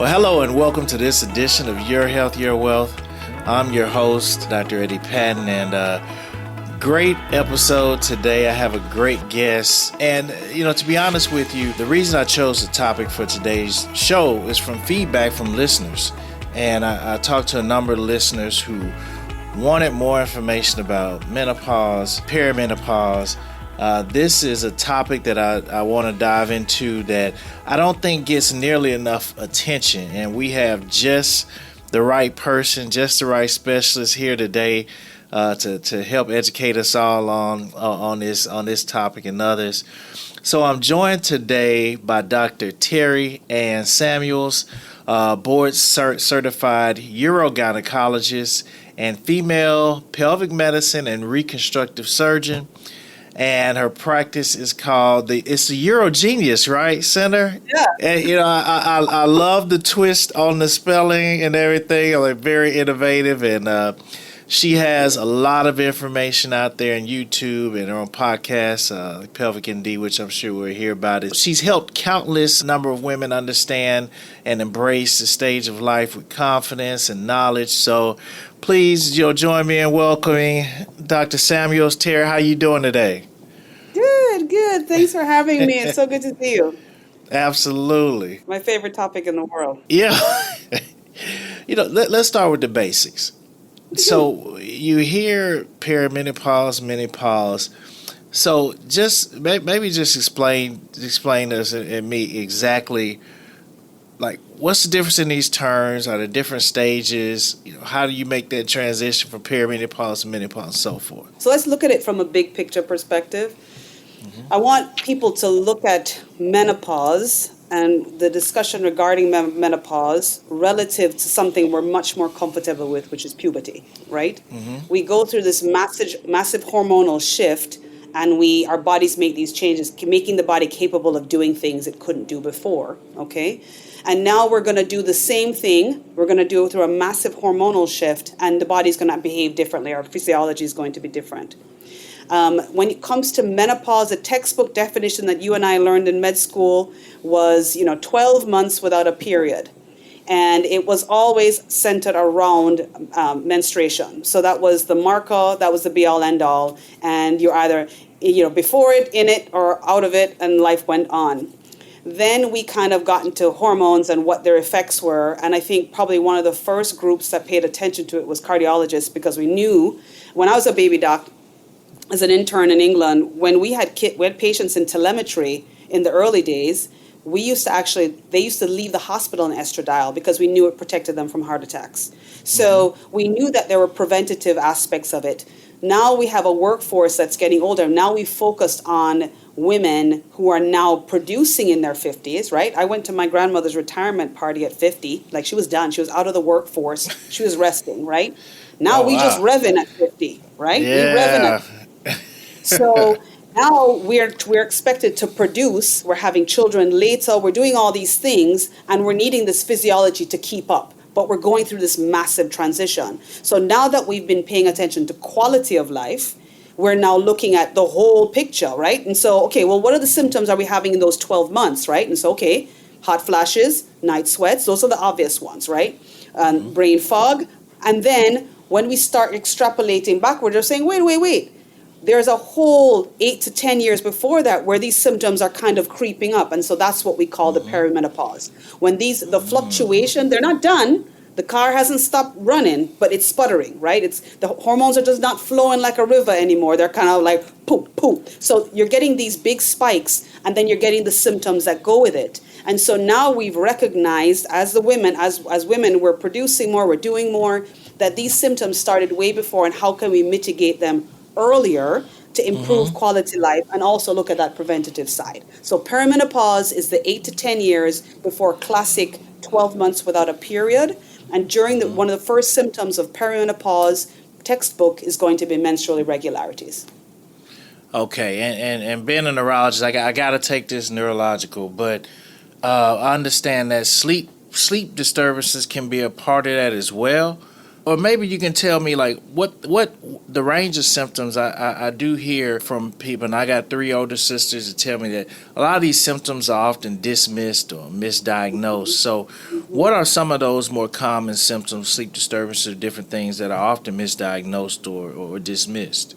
Well, hello and welcome to this edition of Your Health, Your Wealth. I'm your host, Dr. Eddie Patton, and great episode today. I have a great guest. And, to be honest with you, the reason I chose the topic for today's show is from feedback from listeners. And I talked to a number of listeners who wanted more information about menopause, perimenopause. This is a topic that I want to dive into that I don't think gets nearly enough attention. And we have just the right person, just the right specialist here today to help educate us all on this topic and others. So I'm joined today by Dr. Terri Samuels, board certified urogynecologist and female pelvic medicine and reconstructive surgeon. And her practice is called it's the Urogenius, right, Center? Yeah. And I love the twist on the spelling and everything. Like very innovative, and she has a lot of information out there on YouTube and her own podcast, Pelvic ND, which I'm sure we'll hear about it. She's helped countless number of women understand and embrace the stage of life with confidence and knowledge. So please, join me in welcoming Dr. Samuels. Terri, how you doing today? Good. Thanks for having me. It's so good to see you. Absolutely. My favorite topic in the world. Yeah. Let's start with the basics. So you hear perimenopause, menopause. So maybe explain to us and me exactly, like, what's the difference in these terms? Are there different stages? How do you make that transition from perimenopause to menopause and so forth? So let's look at it from a big picture perspective. Mm-hmm. I want people to look at menopause and the discussion regarding menopause relative to something we're much more comfortable with, which is puberty, right? Mm-hmm. We go through this massive hormonal shift, and our bodies make these changes, making the body capable of doing things it couldn't do before, okay? And now we're going to do the same thing. We're going to do it through a massive hormonal shift, and the body's going to behave differently. Our physiology is going to be different. When it comes to menopause, the textbook definition that you and I learned in med school was, 12 months without a period. And it was always centered around menstruation. So that was the marker, that was the be-all, end-all. And you're either, before it, in it, or out of it, and life went on. Then we kind of got into hormones and what their effects were. And I think probably one of the first groups that paid attention to it was cardiologists, because we knew, when I was a baby doc, as an intern in England, when we had patients in telemetry in the early days, they used to leave the hospital in estradiol because we knew it protected them from heart attacks. So we knew that there were preventative aspects of it. Now we have a workforce that's getting older. Now we focused on women who are now producing in their 50s, right? I went to my grandmother's retirement party at 50. Like, she was done. She was out of the workforce. She was resting, right? Now we just revving at 50, right? Yeah. We revving at 50. So now we're expected to produce, we're having children later, we're doing all these things, and we're needing this physiology to keep up. But we're going through this massive transition. So now that we've been paying attention to quality of life, we're now looking at the whole picture, right? And so, what are the symptoms are we having in those 12 months, right? And so, hot flashes, night sweats, those are the obvious ones, right? Brain fog. And then when we start extrapolating backward, they're saying, wait. There's a whole 8 to 10 years before that where these symptoms are kind of creeping up. And so that's what we call the perimenopause. When the fluctuation, they're not done. The car hasn't stopped running, but it's sputtering, right? The hormones are just not flowing like a river anymore. They're kind of like poop. So you're getting these big spikes, and then you're getting the symptoms that go with it. And so now we've recognized as women, we're producing more, we're doing more, that these symptoms started way before, and how can we mitigate them earlier to improve quality life and also look at that preventative side. So perimenopause is the 8 to 10 years before classic 12 months without a period. And during one of the first symptoms of perimenopause textbook is going to be menstrual irregularities. Okay, and being a neurologist, I got to take this neurological, but I understand that sleep disturbances can be a part of that as well. Or maybe you can tell me, like, what the range of symptoms I do hear from people, and I got 3 older sisters that tell me that a lot of these symptoms are often dismissed or misdiagnosed. So What are some of those more common symptoms, sleep disturbances, different things that are often misdiagnosed or dismissed?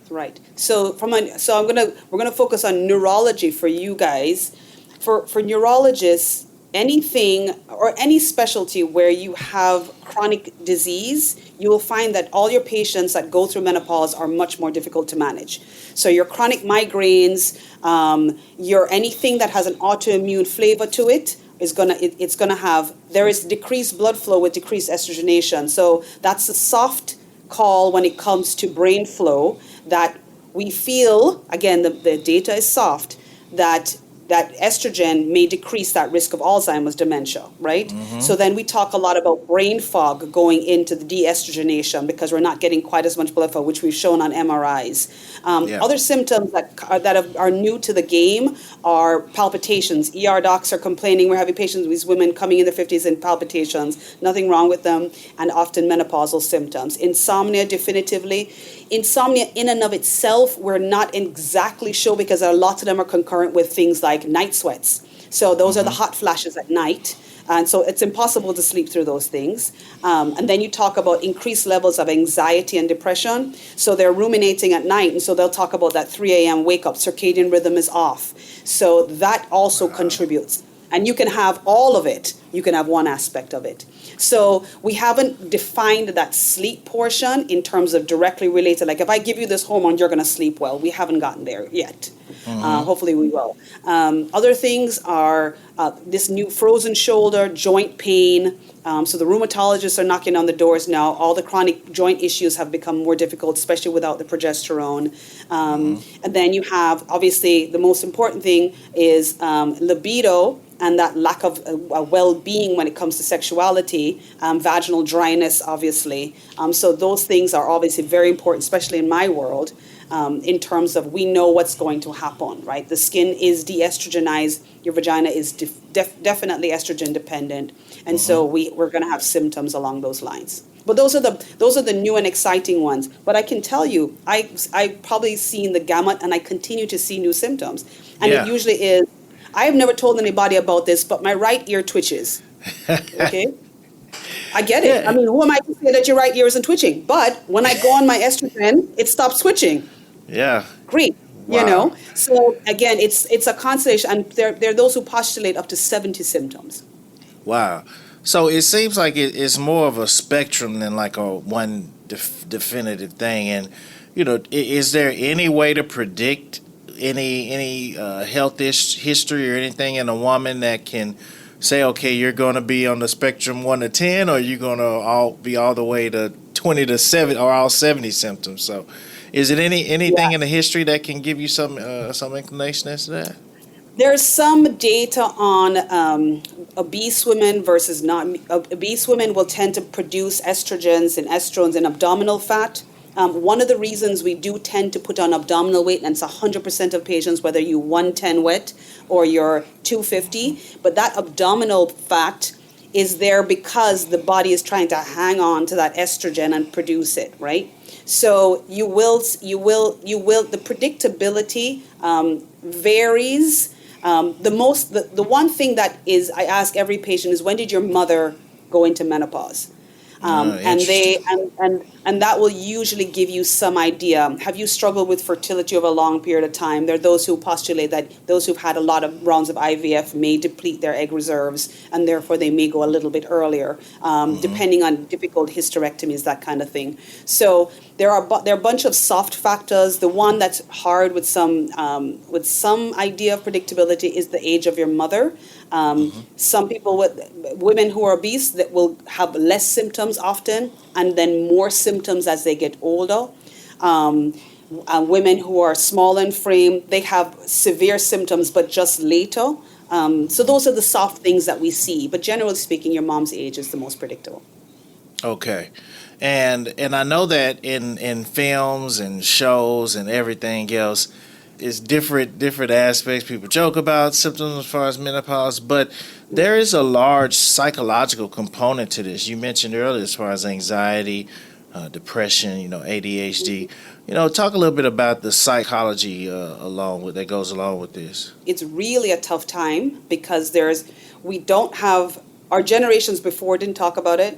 Right. So we're gonna focus on neurology for you guys. For neurologists, anything or any specialty where you have chronic disease, you will find that all your patients that go through menopause are much more difficult to manage. So your chronic migraines, your anything that has an autoimmune flavor to it it's gonna have there is decreased blood flow with decreased estrogenation. So that's a soft call when it comes to brain flow that we feel, again, the data is soft, that estrogen may decrease that risk of Alzheimer's dementia, right? So then we talk a lot about brain fog going into the de-estrogenation because we're not getting quite as much blood flow, which we've shown on MRIs. Other symptoms that are new to the game are palpitations. ER docs are complaining we're having patients with women coming in their 50s and palpitations, nothing wrong with them, and often menopausal symptoms. Insomnia, definitively. Insomnia in and of itself, we're not exactly sure because a lot of them are concurrent with things like night sweats. So those are the hot flashes at night. And so it's impossible to sleep through those things. And then you talk about increased levels of anxiety and depression. So they're ruminating at night. And so they'll talk about that 3 a.m. wake up, circadian rhythm is off. So that also contributes. And you can have all of it. You can have one aspect of it. So we haven't defined that sleep portion in terms of directly related. Like if I give you this hormone, you're going to sleep well. We haven't gotten there yet. Hopefully we will. Other things are this new frozen shoulder, joint pain. So the rheumatologists are knocking on the doors now. All the chronic joint issues have become more difficult, especially without the progesterone. And then you have, obviously, the most important thing is libido and that lack of well-being when it comes to sexuality, vaginal dryness, obviously. So those things are obviously very important, especially in my world, in terms of we know what's going to happen, right? The skin is de-estrogenized. Your vagina is definitely estrogen dependent. And so we're going to have symptoms along those lines. But those are the new and exciting ones. But I can tell you, I've probably seen the gamut, and I continue to see new symptoms. And it usually is, I have never told anybody about this, but my right ear twitches. Okay? I get it. I mean, who am I to say that your right ear isn't twitching? But when I go on my estrogen, it stops twitching. Yeah. Great. Wow. You know? So again, it's a constellation, and there are those who postulate up to 70 symptoms. Wow. So it seems like it's more of a spectrum than like a one definitive thing. And, is there any way to predict any health history or anything in a woman that can say, okay, you're going to be on the spectrum 1 to 10, or you're going to be all the way to 20 to 7, or all 70 symptoms? So is it anything in the history that can give you some inclination as to that? There's some data on obese women versus not. Obese women will tend to produce estrogens and estrogens in abdominal fat. One of the reasons we do tend to put on abdominal weight, and it's 100% of patients, whether you 110 wet or you're 250, but that abdominal fat is there because the body is trying to hang on to that estrogen and produce it, right? So the predictability varies. The one thing that is, I ask every patient is, when did your mother go into menopause? And that will usually give you some idea. Have you struggled with fertility over a long period of time? There are those who postulate that those who've had a lot of rounds of IVF may deplete their egg reserves, and therefore they may go a little bit earlier, depending on difficult hysterectomies, that kind of thing. So there are a bunch of soft factors. The one that's hard with some idea of predictability is the age of your mother. Some people women who are obese that will have less symptoms often, and then more symptoms as they get older. Women who are small in frame, they have severe symptoms, but just later. So those are the soft things that we see. But generally speaking, your mom's age is the most predictable. Okay. And I know that in films and shows and everything else, it's different aspects. People joke about symptoms as far as menopause, but there is a large psychological component to this. You mentioned earlier as far as anxiety, depression, ADHD. Talk a little bit about the psychology that goes along with this. It's really a tough time because we don't have Our generations before didn't talk about it.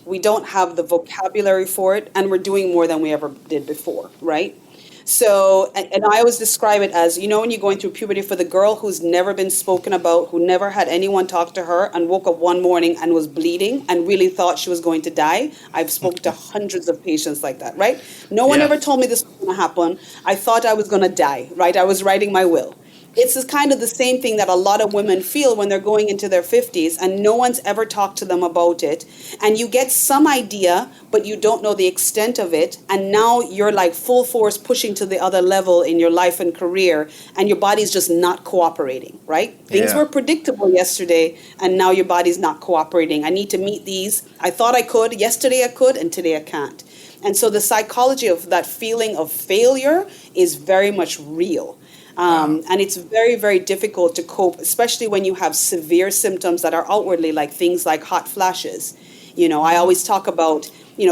We don't have the vocabulary for it, and we're doing more than we ever did before, right? So, and I always describe it as, when you're going through puberty, for the girl who's never been spoken about, who never had anyone talk to her, and woke up one morning and was bleeding and really thought she was going to die. I've spoken to hundreds of patients like that, right? No one Yeah. ever told me this was going to happen. I thought I was going to die, right? I was writing my will. It's kind of the same thing that a lot of women feel when they're going into their 50s and no one's ever talked to them about it. And you get some idea, but you don't know the extent of it. And now you're like full force pushing to the other level in your life and career, and your body's just not cooperating, right? Things Yeah. were predictable yesterday, and now your body's not cooperating. I need to meet these. I thought I could. Yesterday I could, and today I can't. And so the psychology of that feeling of failure is very much real. And it's very, very difficult to cope, especially when you have severe symptoms that are outwardly, like things like hot flashes. I always talk about,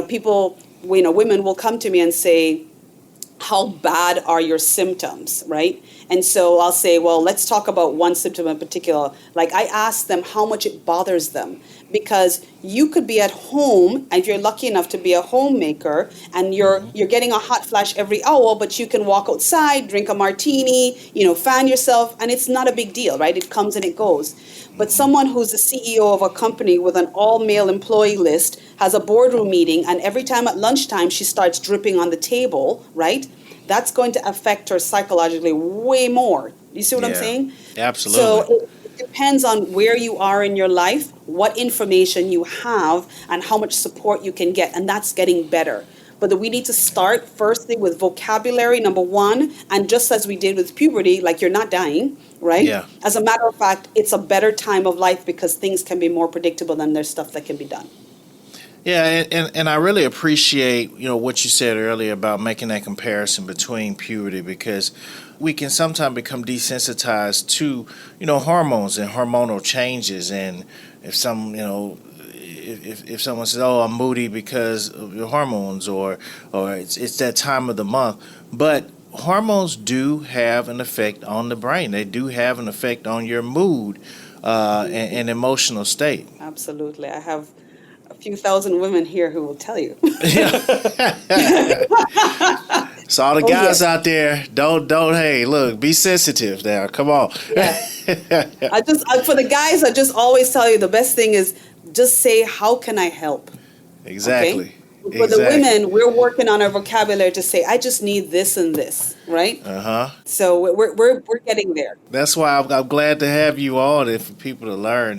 people, women will come to me and say, how bad are your symptoms, right? And so I'll say, well, let's talk about one symptom in particular. Like, I ask them how much it bothers them, because you could be at home, and if you're lucky enough to be a homemaker, and you're getting a hot flash every hour, but you can walk outside, drink a martini, fan yourself, and it's not a big deal, right? It comes and it goes. But someone who's the CEO of a company with an all-male employee list has a boardroom meeting, and every time at lunchtime she starts dripping on the table, right? That's going to affect her psychologically way more. You see what I'm Yeah. saying? Absolutely. So it depends on where you are in your life, what information you have, and how much support you can get, and that's getting better. But we need to start firstly with vocabulary, number one, and just as we did with puberty, like, you're not dying, right? Yeah. As a matter of fact, it's a better time of life because things can be more predictable and there's stuff that can be done. Yeah, and I really appreciate, what you said earlier about making that comparison between puberty, because we can sometimes become desensitized to, hormones and hormonal changes. And if if someone says, "Oh, I'm moody because of your hormones," or it's that time of the month, but hormones do have an effect on the brain. They do have an effect on your mood and emotional state. Absolutely. I have a few thousand women here who will tell you. So all the Oh, guys yes. out there, don't. Hey, look, be sensitive now. Come on. Yeah. For the guys, I just always tell you the best thing is just say, how can I help? Exactly. Okay? For the Exactly. women, we're working on our vocabulary to say, I just need this and this, right? So we're getting there. That's why I'm glad to have you on and for people to learn,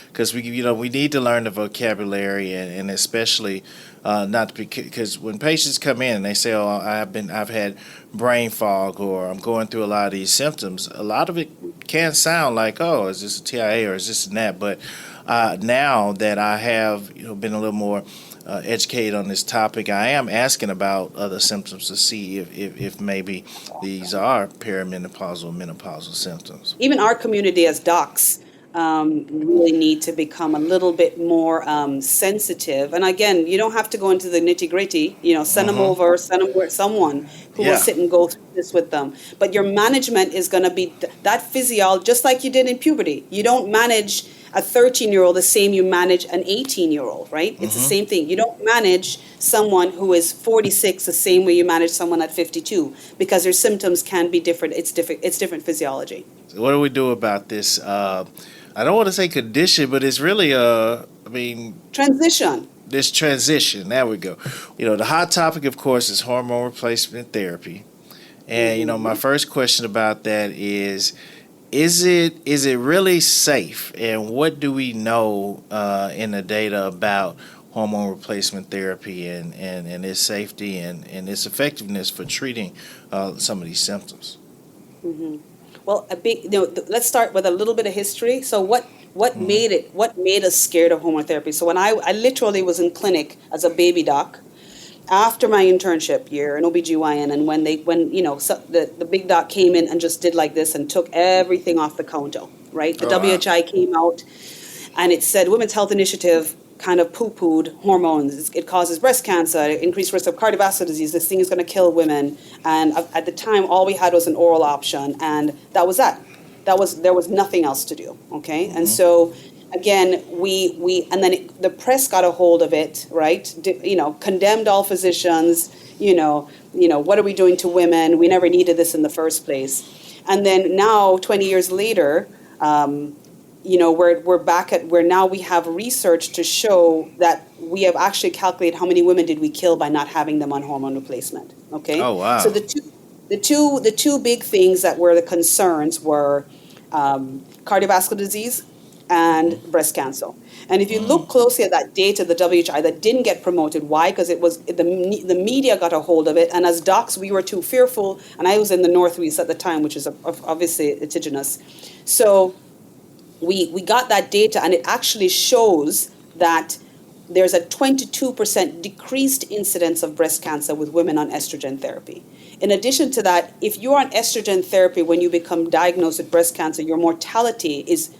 because we need to learn the vocabulary, and especially not because when patients come in and they say, "Oh, I've had brain fog," or "I'm going through a lot of these symptoms," a lot of it can sound like, "Oh, is this a TIA or is this and that?" But now that I have been a little more educated on this topic, I am asking about other symptoms to see if maybe these are perimenopausal, menopausal symptoms. Even our community as docs really need to become a little bit more sensitive. And again, you don't have to go into the nitty gritty. Send them over, send them with someone who will Yeah. sit and go through this with them. But your management is going to be that physiology, just like you did in puberty. You don't manage a 13-year-old the same you manage an 18-year-old, right? It's the same thing. You don't manage someone who is 46 the same way you manage someone at 52, because their symptoms can be different. It's different physiology. So what do we do about this? I don't want to say condition, but it's really Transition. this transition. There we go. The hot topic, of course, is hormone replacement therapy. And my first question about that is it really safe? And what do we know in the data about hormone replacement therapy and its safety and its effectiveness for treating some of these symptoms? Well, let's start with a little bit of history. So what made us scared of hormone therapy? So when I literally was in clinic as a baby doc after my internship year in OBGYN, and when the big doc came in and just did like this and took everything off the counter, right? The Oh, wow. WHI came out and it said Women's Health Initiative kind of poo-pooed hormones. It causes breast cancer, increased risk of cardiovascular disease. This thing is going to kill women. And at the time, all we had was an oral option, and that was that. There was nothing else to do. Okay, and so again, and then the press got a hold of it, right? Condemned all physicians. What are we doing to women? We never needed this in the first place. And then now, 20 years later, we're back at where now we have research to show that we have actually calculated how many women did we kill by not having them on hormone replacement. Okay. Oh, wow. So the two big things that were the concerns were cardiovascular disease and breast cancer. And if you look closely at that data, the WHI that didn't get promoted, why? Because it was the media got a hold of it, and as docs, we were too fearful. And I was in the Northeast at the time, which is obviously litigious. So we got that data, and it actually shows that there's a 22% decreased incidence of breast cancer with women on estrogen therapy. In addition to that, if you're on estrogen therapy when you become diagnosed with breast cancer, your mortality has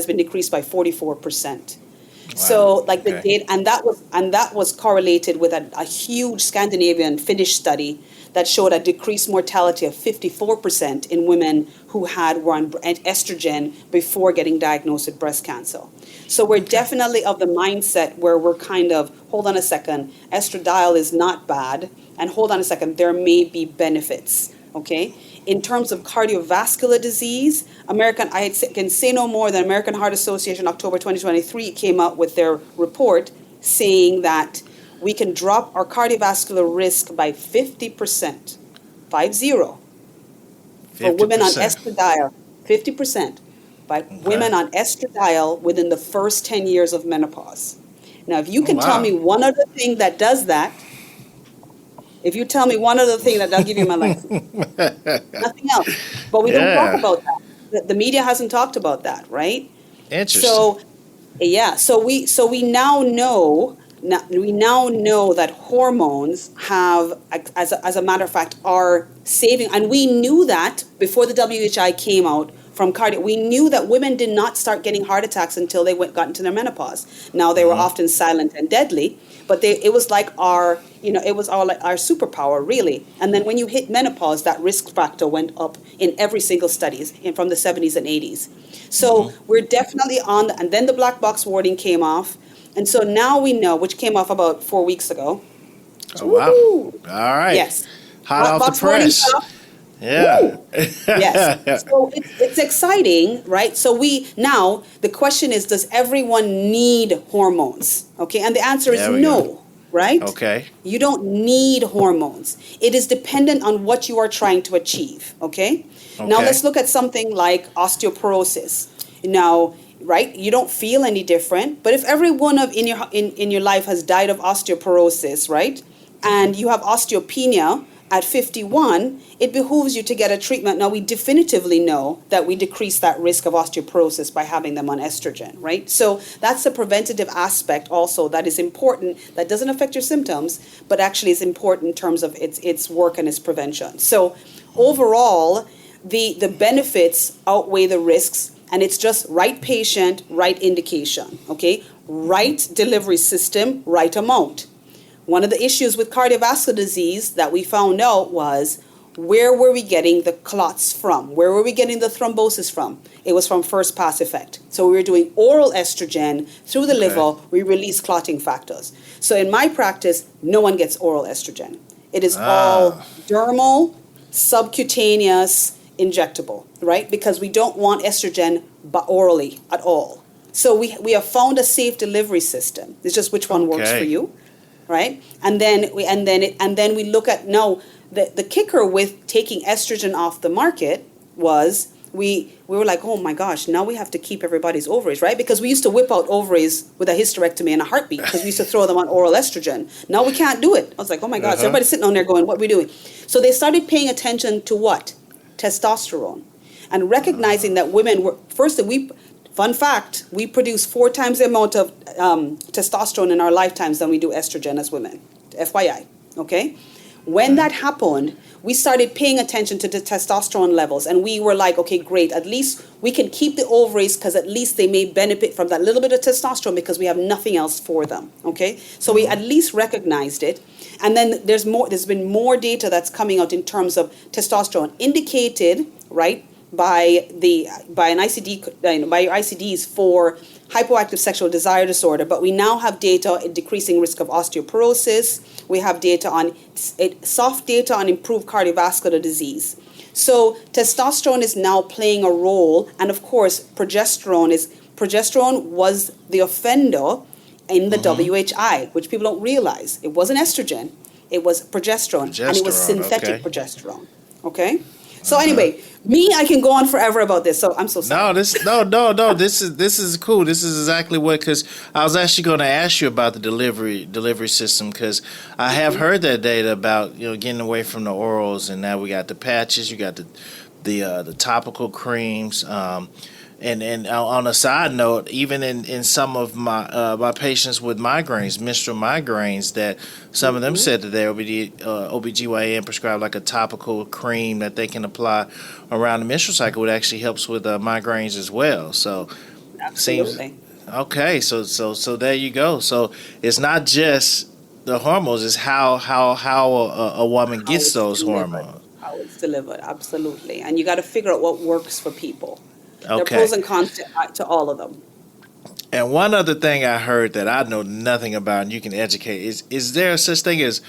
been decreased by 44%. Wow. So like the data, and that was correlated with a huge Scandinavian Finnish study that showed a decreased mortality of 54% in women who were on estrogen before getting diagnosed with breast cancer. So we're definitely of the mindset where we're kind of, hold on a second, estradiol is not bad, and hold on a second, there may be benefits, okay? In terms of cardiovascular disease, I can say no more than American Heart Association, October 2023, came out with their report saying that we can drop our cardiovascular risk by 50%, 50, for women on estradiol, 50%, by women on estradiol within the first 10 years of menopause. Now, if you can tell me one other thing that does that, that'll give you my life. Nothing else. But we don't talk about that. The media hasn't talked about that, right? Interesting. So we now know that hormones have, as a matter of fact, are saving, and we knew that before the WHI came out from cardio. We knew that women did not start getting heart attacks until they got into their menopause. Now they were often silent and deadly, but it was like our superpower, really. And then when you hit menopause, that risk factor went up in every single studies from the 70s and 80s. So we're definitely on, and then the black box warning came off. And so now we know, which came off about 4 weeks ago. Oh, wow. Woo-hoo. All right. Yes. Hot off the press. Yeah. Yes. So it's exciting, right? So the question is, does everyone need hormones? Okay. And the answer is no, right? Okay. You don't need hormones. It is dependent on what you are trying to achieve. Okay. Now let's look at something like osteoporosis. Now, right? You don't feel any different, but if everyone in your life has died of osteoporosis, right? And you have osteopenia at 51, it behooves you to get a treatment. Now, we definitively know that we decrease that risk of osteoporosis by having them on estrogen, right? So that's the preventative aspect also that is important, that doesn't affect your symptoms, but actually is important in terms of its work and its prevention. So overall, the benefits outweigh the risks. And it's just right patient, right indication, okay? Right delivery system, right amount. One of the issues with cardiovascular disease that we found out was, where were we getting the clots from? Where were we getting the thrombosis from? It was from first pass effect. So we were doing oral estrogen through the liver, we release clotting factors. So in my practice, no one gets oral estrogen. It is all dermal, subcutaneous, injectable, right? Because we don't want estrogen orally at all. So we have found a safe delivery system. It's just which one works for you, right? And then we look at the kicker with taking estrogen off the market was we were like, oh my gosh, now we have to keep everybody's ovaries, right? Because we used to whip out ovaries with a hysterectomy in a heartbeat because we used to throw them on oral estrogen. Now we can't do it. I was like, oh my God. So everybody's sitting on there going, what are we doing? So they started paying attention to what? Testosterone, and recognizing that women were, fun fact, we produce 4 times the amount of testosterone in our lifetimes than we do estrogen as women, FYI, okay? When that happened, we started paying attention to the testosterone levels, and we were like, okay, great, at least we can keep the ovaries because at least they may benefit from that little bit of testosterone because we have nothing else for them, okay? So we at least recognized it. And then there's been more data that's coming out in terms of testosterone indicated, right, by an ICD, by your ICDs for hypoactive sexual desire disorder, but we now have data in decreasing risk of osteoporosis. We have data on soft data on improved cardiovascular disease. So testosterone is now playing a role, and of course, progesterone was the offender in the WHI, which people don't realize. It wasn't estrogen, it was progesterone, and it was synthetic progesterone. Okay? So anyway, I can go on forever about this. So I'm so sorry. No. This is cool. This is exactly because I was actually going to ask you about the delivery system, because I have heard that data about getting away from the orals, and now we got the patches, you got the topical creams. And on a side note, even in some of my patients with migraines, menstrual migraines, that some of them said that their OBGYN prescribed like a topical cream that they can apply around the menstrual cycle, which actually helps with migraines as well. So absolutely. Okay, so there you go. So it's not just the hormones; it's how a woman gets those hormones. How it's delivered, absolutely. And you got to figure out what works for people. There are Okay. pros and cons to all of them. And one other thing I heard that I know nothing about, and you can educate, is there such thing as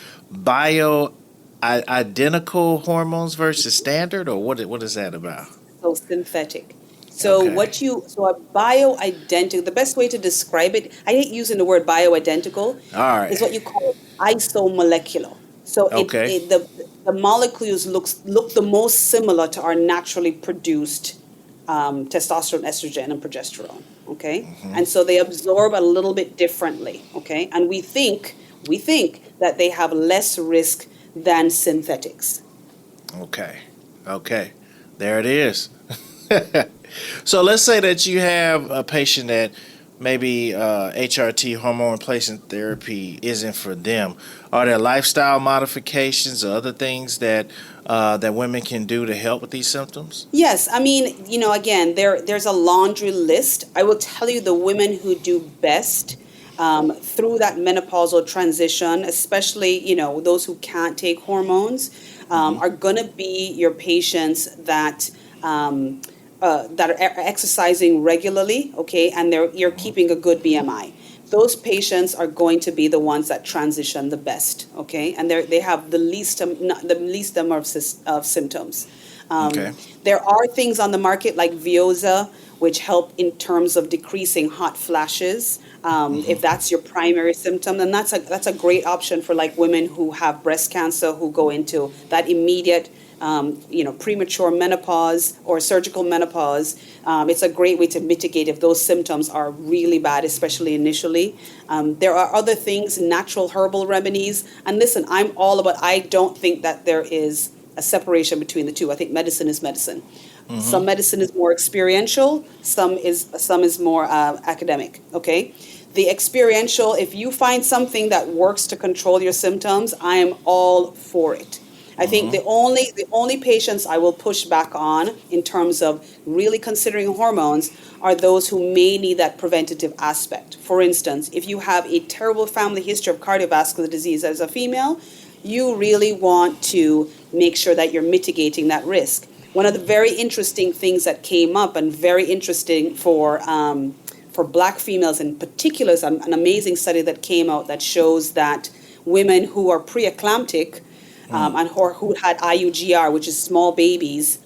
identical hormones versus standard, or what is that about? So synthetic. So Okay. so a bioidentical, the best way to describe it, I hate using the word bioidentical, All right. is what you call isomolecular. So Okay. the molecules look the most similar to our naturally produced testosterone, estrogen, and progesterone. Okay, and so they absorb a little bit differently. Okay, and we think that they have less risk than synthetics. Okay. There it is. So let's say that you have a patient that maybe HRT, hormone replacement therapy, isn't for them. Are there lifestyle modifications or other things that women can do to help with these symptoms? Yes, I mean, again, there's a laundry list. I will tell you the women who do best through that menopausal transition, especially, those who can't take hormones, are going to be your patients that are exercising regularly, okay, and you're keeping a good BMI. Those patients are going to be the ones that transition the best, okay, and they have the least number of symptoms. Okay. There are things on the market like Veozah, which help in terms of decreasing hot flashes. If that's your primary symptom, then that's a great option for like women who have breast cancer, who go into that immediate premature menopause or surgical menopause. It's a great way to mitigate if those symptoms are really bad, especially initially. There are other things, natural herbal remedies. And listen, I don't think that there is a separation between the two. I think medicine is medicine. Some medicine is more experiential, some is more academic, okay? The experiential, if you find something that works to control your symptoms, I am all for it. I think the only patients I will push back on in terms of really considering hormones are those who may need that preventative aspect. For instance, if you have a terrible family history of cardiovascular disease as a female, you really want to make sure that you're mitigating that risk. One of the very interesting things that came up, and very interesting for Black females in particular, is an amazing study that came out that shows that women who are preeclamptic and who had IUGR, which is small babies,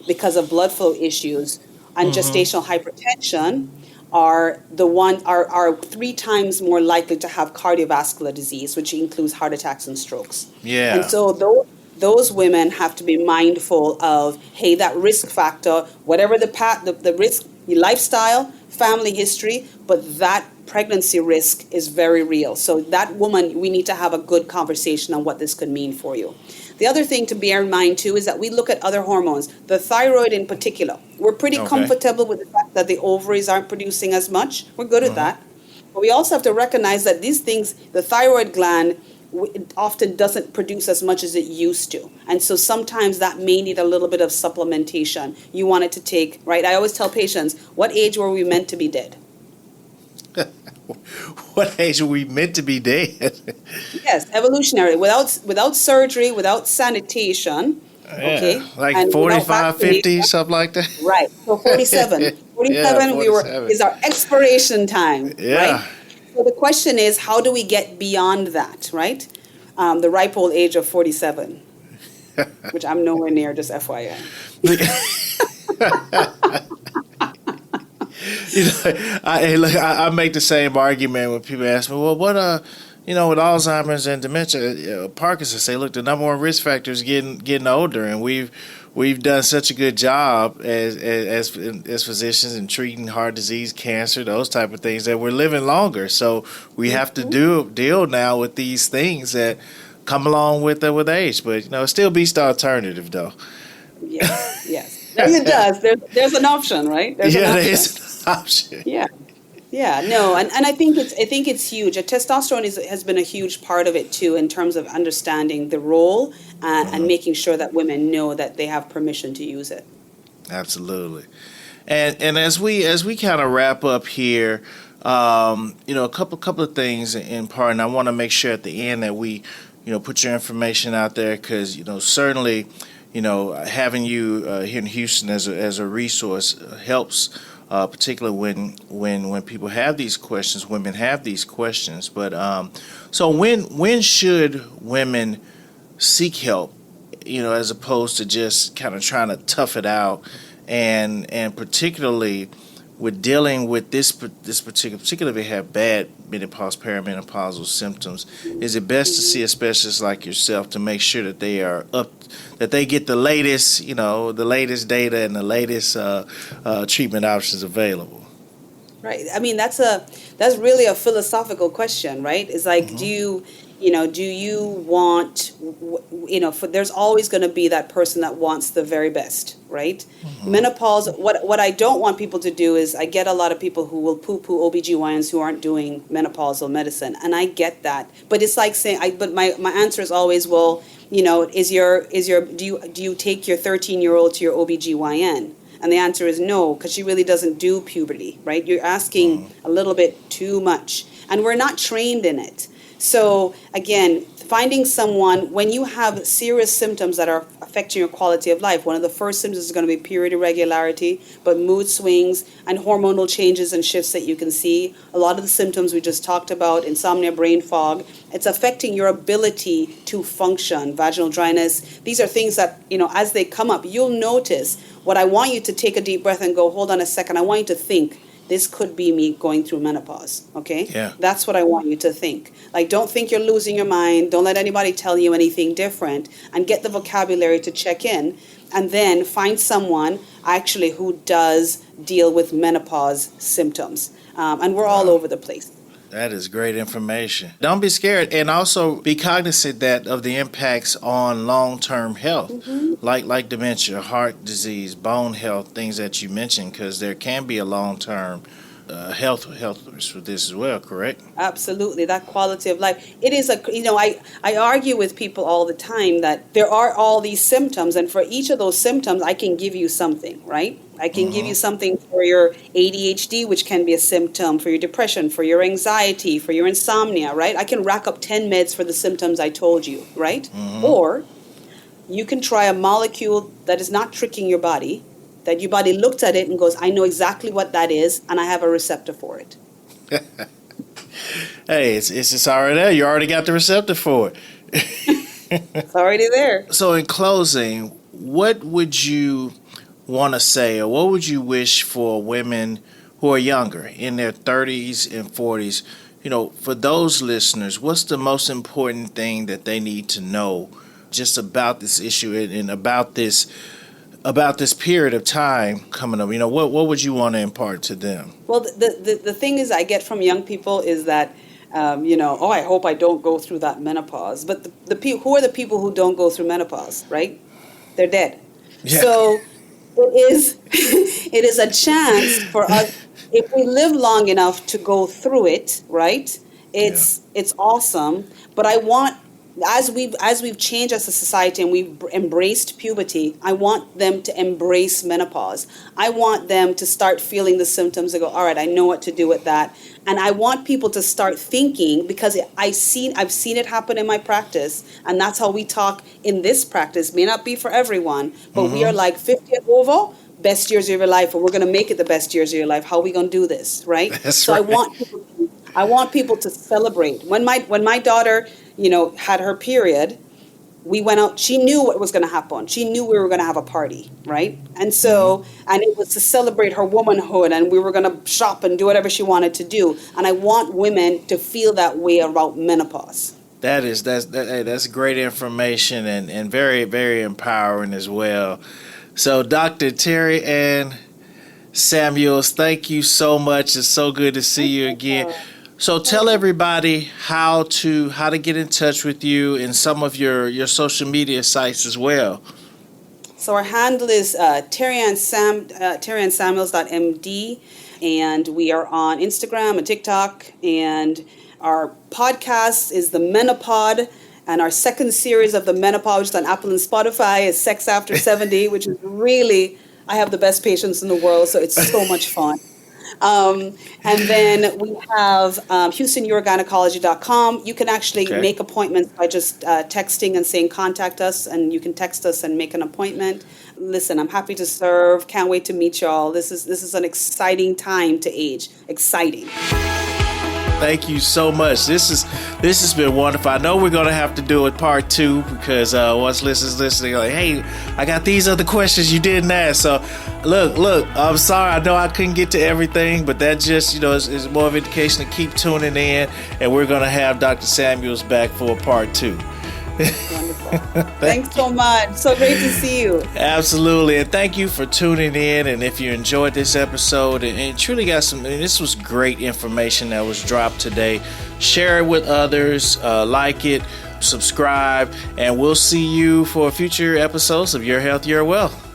because of blood flow issues and gestational hypertension, are 3 times more likely to have cardiovascular disease, which includes heart attacks and strokes. Yeah. And so those women have to be mindful of, hey, that risk factor, whatever the risk, your lifestyle, family history, but that pregnancy risk is very real. So that woman, we need to have a good conversation on what this could mean for you. The other thing to bear in mind too is that we look at other hormones, the thyroid in particular. We're pretty comfortable with the fact that the ovaries aren't producing as much. We're good at that. But we also have to recognize that these things, the thyroid gland often doesn't produce as much as it used to. And so sometimes that may need a little bit of supplementation. You want it to take, right? I always tell patients, what age were we meant to be dead? What age were we meant to be dead? Yes, evolutionary. Without surgery, without sanitation, Yeah, Okay? like And without 45, vaccination, 50, something like that. right. So 47. Yeah, 47 47. is our expiration time, Yeah. right? So the question is, how do we get beyond that, right? The ripe old age of 47, which I'm nowhere near, just FYI. I make the same argument when people ask me, well, what with Alzheimer's and dementia, Parkinson's, say, look, the number one risk factor is getting older, and we've done such a good job as physicians in treating heart disease, cancer, those type of things, that we're living longer. So we have to deal now with these things that come along with age. But it still beats the alternative, though. Yes, yes. It does. There's an option, right? There's an Yeah, there option. is an option. Yeah. Yeah, no, and I think it's huge. Testosterone has been a huge part of it too, in terms of understanding the role and making sure that women know that they have permission to use it. Absolutely. And as we kind of wrap up here, a couple of things in part, and I want to make sure at the end that we, put your information out there, because certainly, having you here in Houston as a resource helps, particularly when people have these questions, women have these questions. But so when should women seek help, as opposed to just kind of trying to tough it out, and particularly with dealing with this particularly if they have bad menopause, perimenopausal symptoms, is it best to see a specialist like yourself to make sure that they are that they get the latest data and the latest treatment options available? Right. I mean, that's really a philosophical question, right? It's like, do you want, there's always going to be that person that wants the very best, right? Menopause, what I don't want people to do is, I get a lot of people who will poo-poo OBGYNs who aren't doing menopausal medicine, and I get that. But it's like saying, but my answer is always, well, do you take your 13-year-old to your OBGYN? And the answer is no, because she really doesn't do puberty, right? You're asking a little bit too much, and we're not trained in it. So again, finding someone, when you have serious symptoms that are affecting your quality of life, one of the first symptoms is going to be period irregularity, but mood swings and hormonal changes and shifts that you can see. A lot of the symptoms we just talked about, insomnia, brain fog, it's affecting your ability to function, vaginal dryness. These are things that, as they come up, you'll notice. What I want you to take a deep breath and go, hold on a second, I want you to think, this could be me going through menopause, okay? Yeah. That's what I want you to think. Like, don't think you're losing your mind. Don't let anybody tell you anything different. And get the vocabulary to check in. And then find someone actually who does deal with menopause symptoms. And we're all over the place. That is great information. Don't be scared, and also be cognizant of the impacts on long-term health, like dementia, heart disease, bone health, things that you mentioned, because there can be a long-term health risk for this as well. Correct? Absolutely, that quality of life. It is I argue with people all the time that there are all these symptoms, and for each of those symptoms, I can give you something, right? I can give you something for your ADHD, which can be a symptom, for your depression, for your anxiety, for your insomnia, right? I can rack up 10 meds for the symptoms I told you, right? Or you can try a molecule that is not tricking your body, that your body looks at it and goes, I know exactly what that is, and I have a receptor for it. Hey, it's just already there. You already got the receptor for it. It's already there. So in closing, what would you want to say, or what would you wish for women who are younger, in their 30s and 40s? For those listeners, what's the most important thing that they need to know just about this issue and about this period of time coming up? What would you want to impart to them? Well, the thing is, I get from young people is that, I hope I don't go through that menopause. But who are the people who don't go through menopause, right? They're dead. Yeah. So it is a chance for us, if we live long enough to go through it, right? It's awesome. But I want as we've changed as a society and we've embraced puberty, I want them to embrace menopause. I want them to start feeling the symptoms and go, all right, I know what to do with that. And I want people to start thinking, because I've seen it happen in my practice, and that's how we talk in this practice. May not be for everyone, but we are like 50 and over, best years of your life, or we're going to make it the best years of your life. How are we going to do this, right? That's right. I want people to celebrate. When my daughter, had her period, we went out. She knew what was going to happen. She knew we were going to have a party, right? And so, and it was to celebrate her womanhood, and we were going to shop and do whatever she wanted to do. And I want women to feel that way about menopause. That's great information and very, very empowering as well. So, Dr. Terri Ann Samuels, thank you so much. It's so good to see you again. So tell everybody how to get in touch with you and some of your social media sites as well. So our handle is terriannsamuels.md, and we are on Instagram and TikTok, and our podcast is the Menopod, and our second series of the Menopause, which is on Apple and Spotify, is Sex After 70, which is really, I have the best patients in the world, so it's so much fun. And then we have HoustonUrogynecology.com. You can actually make appointments by just texting and saying contact us, and you can text us and make an appointment. Listen, I'm happy to serve. Can't wait to meet y'all. This is an exciting time to age. Exciting. Thank you so much. This has been wonderful. I know we're going to have to do it part 2 because once listeners listening, like, hey, I got these other questions you didn't ask. So look, I'm sorry. I know I couldn't get to everything, but that just, is more of an indication to keep tuning in, and we're going to have Dr. Samuels back for part 2. Wonderful. Thanks so much. So great to see you. Absolutely. And thank you for tuning in. And if you enjoyed this episode and truly got this was great information that was dropped today, share it with others, like it, subscribe, and we'll see you for future episodes of Your Health, Your Wealth.